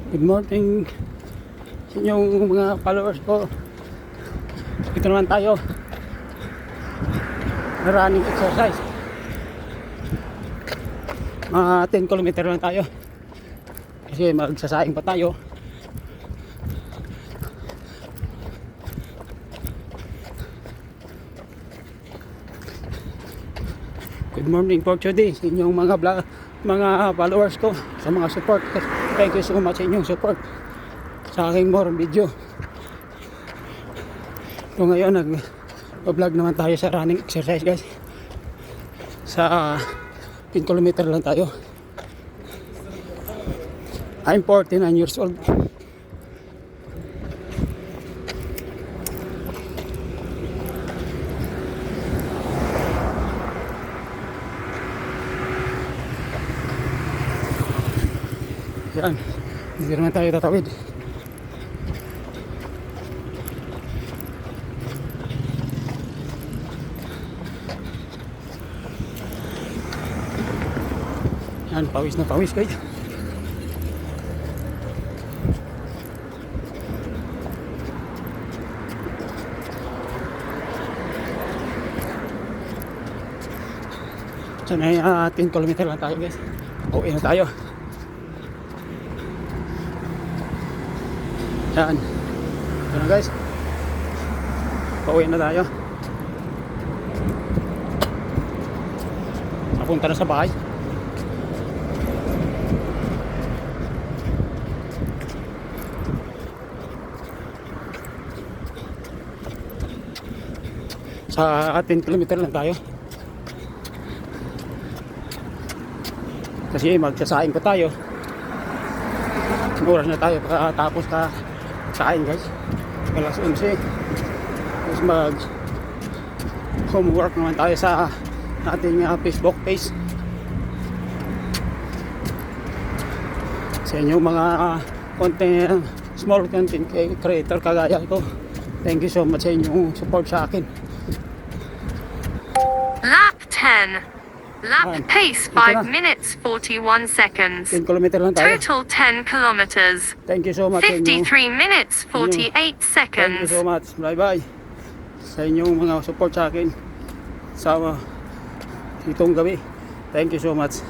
Good morning sa inyong mga followers ko. Ito naman tayo, running exercise. Mga 10 kilometer lang tayo kasi magsasaing pa tayo. Good morning for today sa inyong mga followers ko, sa mga support. Thank you so much sa inyong support sa aking more video. So ngayon nag-vlog naman tayo sa running exercise, guys. Sa 10 kilometer lang tayo. I'm 49 years old. Yan, hindi naman tayo tatawid. Yan, pawis na pawis, guys. So may 10 kilometer lang tayo, guys. Uwi na tayo. Yan. Ito na, guys. Pauwi na tayo. Napunta na sa bahay. Sa 10 kilometer lang tayo. Kasi magsasaing pa tayo. Oras na tayo tapos saing, guys. Alas 11. Tapos mag homework naman tayo sa ating Facebook page. Sa inyong mga small content creator kagaya ko, thank you so much sa inyong support sa akin. Lap 10. Lap pace 5 minutes 41 seconds. 10 kilometer lang tayo. Total 10 kilometers. Thank you so much sa 53 inyong, minutes 48 thank you seconds. so much. Bye bye sa inyong mga support sa akin sa itong gabi. Thank you so much.